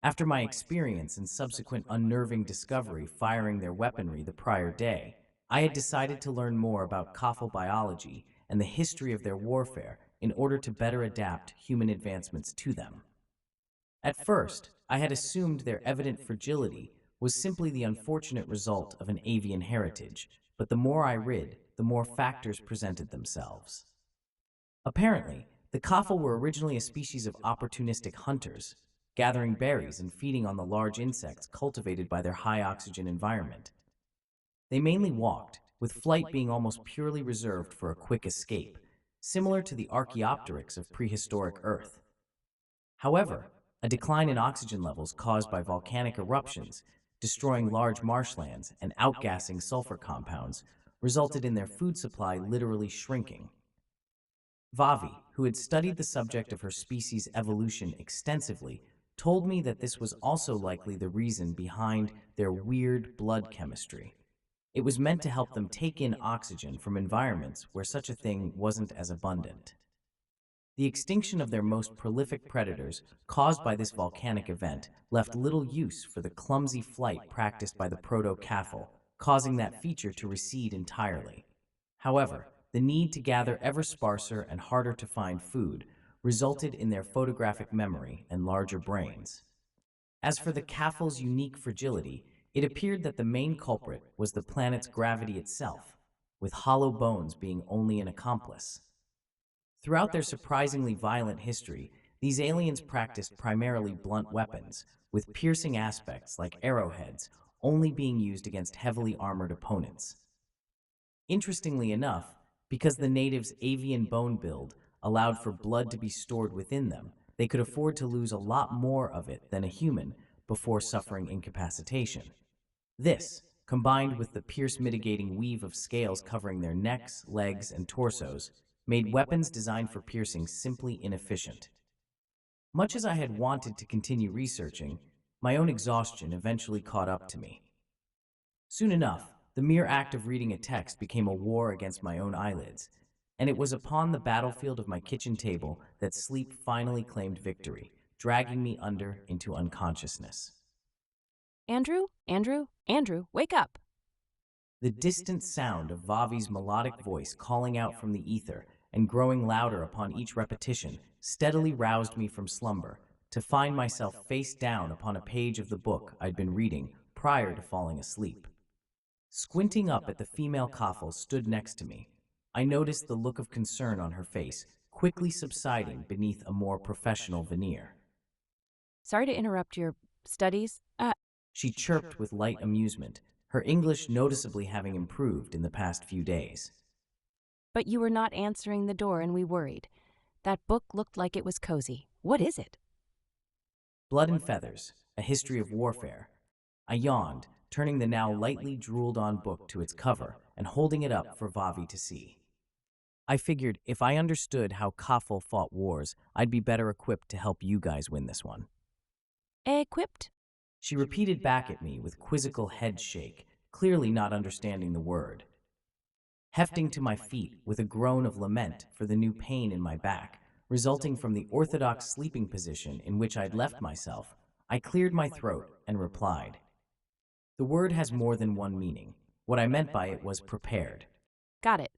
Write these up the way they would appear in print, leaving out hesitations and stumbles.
After my experience and subsequent unnerving discovery firing their weaponry the prior day, I had decided to learn more about Koffel biology and the history of their warfare in order to better adapt human advancements to them. At first, I had assumed their evident fragility was simply the unfortunate result of an avian heritage, but the more I read, the more factors presented themselves. Apparently, the Koffel were originally a species of opportunistic hunters, gathering berries and feeding on the large insects cultivated by their high-oxygen environment. They mainly walked, with flight being almost purely reserved for a quick escape, similar to the Archaeopteryx of prehistoric Earth. However, a decline in oxygen levels caused by volcanic eruptions, destroying large marshlands and outgassing sulfur compounds, resulted in their food supply literally shrinking. Vavi, who had studied the subject of her species' evolution extensively, told me that this was also likely the reason behind their weird blood chemistry. It was meant to help them take in oxygen from environments where such a thing wasn't as abundant. The extinction of their most prolific predators, caused by this volcanic event, left little use for the clumsy flight practiced by the proto-Koffel, causing that feature to recede entirely. However, the need to gather ever sparser and harder to find food resulted in their photographic memory and larger brains. As for the Kaffel's unique fragility, it appeared that the main culprit was the planet's gravity itself, with hollow bones being only an accomplice. Throughout their surprisingly violent history, these aliens practiced primarily blunt weapons, with piercing aspects like arrowheads only being used against heavily armored opponents. Interestingly enough, because the natives' avian bone build allowed for blood to be stored within them, they could afford to lose a lot more of it than a human before suffering incapacitation. This, combined with the pierce-mitigating weave of scales covering their necks, legs, and torsos, made weapons designed for piercing simply inefficient. Much as I had wanted to continue researching, my own exhaustion eventually caught up to me. Soon enough, the mere act of reading a text became a war against my own eyelids, and it was upon the battlefield of my kitchen table that sleep finally claimed victory, dragging me under into unconsciousness. Andrew, Andrew, Andrew, wake up! The distant sound of Vavi's melodic voice calling out from the ether and growing louder upon each repetition steadily roused me from slumber, to find myself face down upon a page of the book I'd been reading prior to falling asleep. Squinting up at the female Koffel stood next to me, I noticed the look of concern on her face quickly subsiding beneath a more professional veneer. Sorry to interrupt your studies. She chirped with light amusement, her English noticeably having improved in the past few days. But you were not answering the door and we worried. That book looked like it was cozy. What is it? Blood and Feathers, A History of Warfare. I yawned, turning the now lightly drooled-on book to its cover and holding it up for Vavi to see. I figured if I understood how Koffel fought wars, I'd be better equipped to help you guys win this one. Equipped? She repeated back at me with quizzical head shake, clearly not understanding the word. Hefting to my feet with a groan of lament for the new pain in my back, resulting from the orthodox sleeping position in which I'd left myself, I cleared my throat and replied. The word has more than one meaning. What I meant by it was prepared. Got it.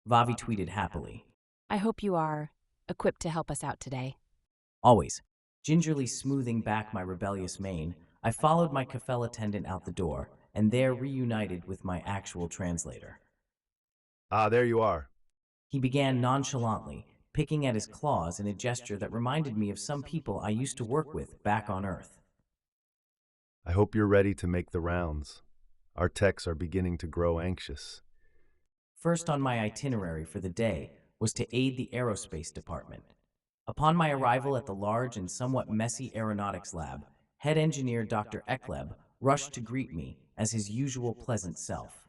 Vavi tweeted happily. I hope you are equipped to help us out today. Always. Gingerly smoothing back my rebellious mane, I followed my Koffel attendant out the door, and there reunited with my actual translator. Ah, there you are. He began nonchalantly, picking at his claws in a gesture that reminded me of some people I used to work with back on Earth. I hope you're ready to make the rounds. Our techs are beginning to grow anxious. First on my itinerary for the day was to aid the aerospace department. Upon my arrival at the large and somewhat messy aeronautics lab, head engineer Dr. Ekleb rushed to greet me as his usual pleasant self.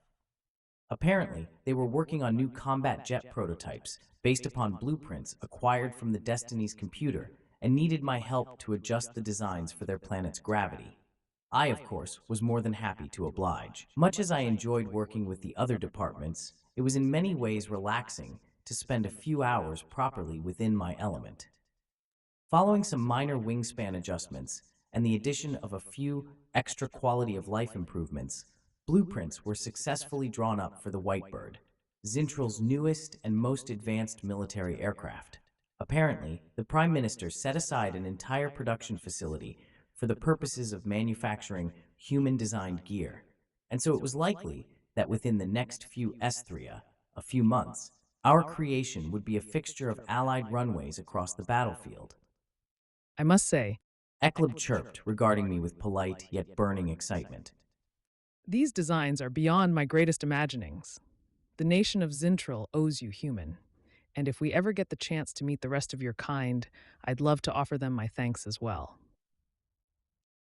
Apparently, they were working on new combat jet prototypes based upon blueprints acquired from the Destiny's computer and needed my help to adjust the designs for their planet's gravity. I, of course, was more than happy to oblige. Much as I enjoyed working with the other departments, it was in many ways relaxing to spend a few hours properly within my element. Following some minor wingspan adjustments, and the addition of a few extra quality of life improvements, blueprints were successfully drawn up for the Whitebird, Zintral's newest and most advanced military aircraft. Apparently, the Prime Minister set aside an entire production facility for the purposes of manufacturing human-designed gear, and so it was likely that within the next few S3, a few months, our creation would be a fixture of Allied runways across the battlefield. I must say, Eklib chirped, regarding me with polite yet burning excitement. these designs are beyond my greatest imaginings. The nation of Zintral owes you human, and if we ever get the chance to meet the rest of your kind, I'd love to offer them my thanks as well.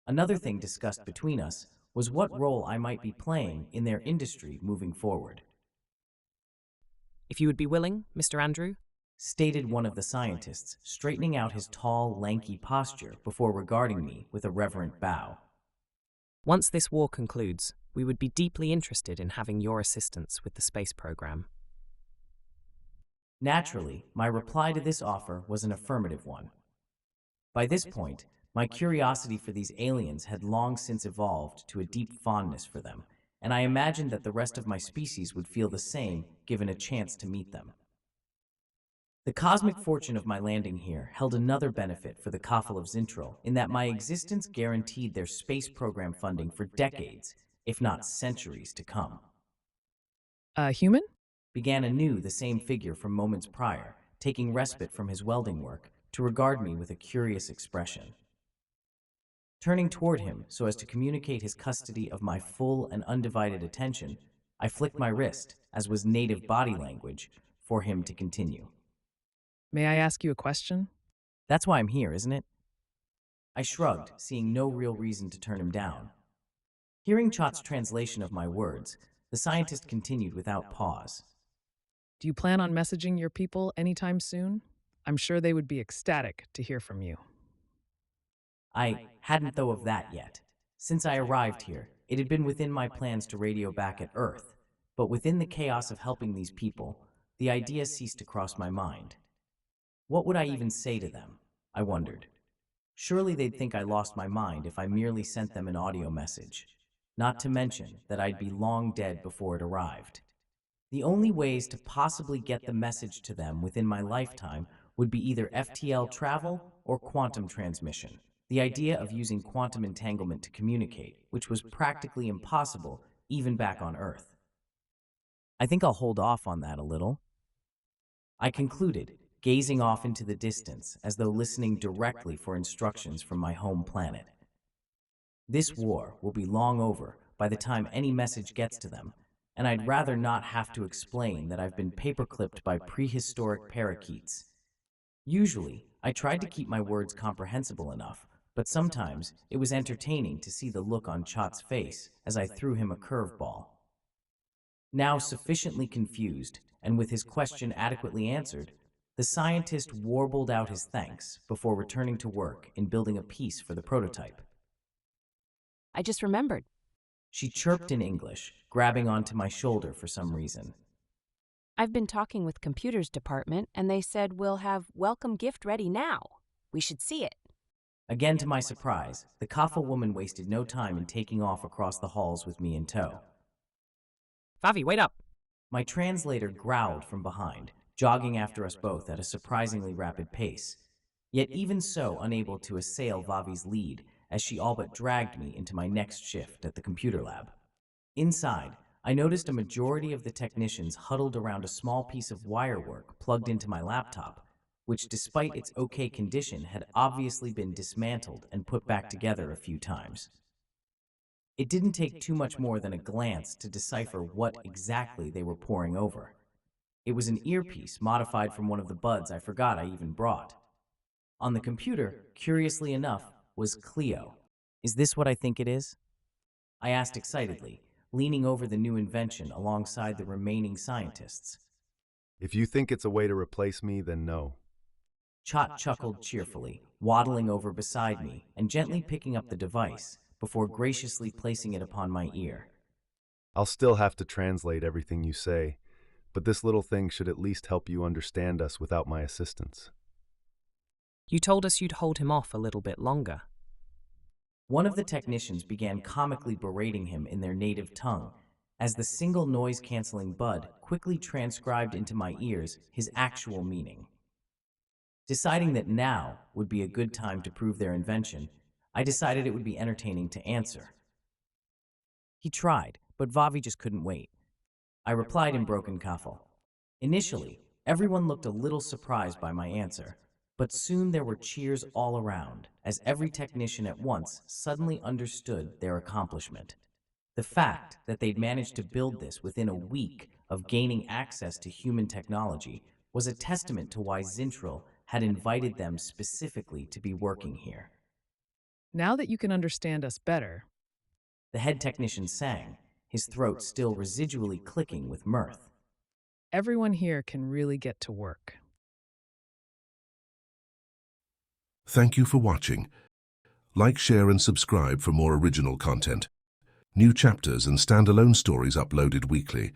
Another thing discussed between us was what role I might be playing in their industry moving forward, If you would be willing, Mr. Andrew? stated one of the scientists, straightening out his tall, lanky posture before regarding me with a reverent bow. Once this war concludes, we would be deeply interested in having your assistance with the space program. Naturally, my reply to this offer was an affirmative one. By this point, my curiosity for these aliens had long since evolved to a deep fondness for them, and I imagined that the rest of my species would feel the same given a chance to meet them. The cosmic fortune of my landing here held another benefit for the Kafal of Zintral in that my existence guaranteed their space program funding for decades, if not centuries, to come. Human? Began anew the same figure from moments prior, taking respite from his welding work to regard me with a curious expression. Turning toward him so as to communicate his custody of my full and undivided attention, I flicked my wrist, as was native body language, for him to continue. May I ask you a question? That's why I'm here, isn't it? I shrugged, seeing no real reason to turn him down. Hearing Chot's translation of my words, the scientist continued without pause. Do you plan on messaging your people anytime soon? I'm sure they would be ecstatic to hear from you. I hadn't thought of that yet. Since I arrived here, it had been within my plans to radio back at Earth, but within the chaos of helping these people, the idea ceased to cross my mind. What would I even say to them? I wondered. Surely they'd think I lost my mind if I merely sent them an audio message, not to mention that I'd be long dead before it arrived. The only ways to possibly get the message to them within my lifetime would be either FTL travel or quantum transmission. The idea of using quantum entanglement to communicate, which was practically impossible even back on Earth. I think I'll hold off on that a little, I concluded, gazing off into the distance as though listening directly for instructions from my home planet. This war will be long over by the time any message gets to them, and I'd rather not have to explain that I've been paperclipped by prehistoric parakeets. Usually, I tried to keep my words comprehensible enough, but sometimes it was entertaining to see the look on Chot's face as I threw him a curveball. Now sufficiently confused, and with his question adequately answered, the scientist warbled out his thanks before returning to work in building a piece for the prototype. I just remembered. She chirped in English, grabbing onto my shoulder for some reason. I've been talking with computers department, and they said we'll have welcome gift ready now. We should see it. Again to my surprise, the Kaffa woman wasted no time in taking off across the halls with me in tow. Vavi, wait up! My translator growled from behind, jogging after us both at a surprisingly rapid pace, yet even so unable to assail Vavi's lead as she all but dragged me into my next shift at the computer lab. Inside, I noticed a majority of the technicians huddled around a small piece of wirework plugged into my laptop, which despite its okay condition had obviously been dismantled and put back together a few times. It didn't take too much more than a glance to decipher what exactly they were poring over. It was an earpiece modified from one of the buds I forgot I even brought. On the computer, curiously enough, was Clio. Is this what I think it is? I asked excitedly, leaning over the new invention alongside the remaining scientists. If you think it's a way to replace me, then no. Chot chuckled cheerfully, waddling over beside me and gently picking up the device before graciously placing it upon my ear. I'll still have to translate everything you say, but this little thing should at least help you understand us without my assistance. You told us you'd hold him off a little bit longer. One of the technicians began comically berating him in their native tongue, as the single noise-canceling bud quickly transcribed into my ears his actual meaning. Deciding that now would be a good time to prove their invention, I decided it would be entertaining to answer. He tried, but Vavi just couldn't wait. I replied in broken Kafal. Initially, everyone looked a little surprised by my answer, but soon there were cheers all around, as every technician at once suddenly understood their accomplishment. The fact that they'd managed to build this within a week of gaining access to human technology was a testament to why Zintril had invited them specifically to be working here. Now that you can understand us better, The head technician sang, his throat still residually clicking with mirth. everyone here can really get to work. Thank you for watching. Like, share and subscribe for more original content. New chapters and standalone stories uploaded weekly.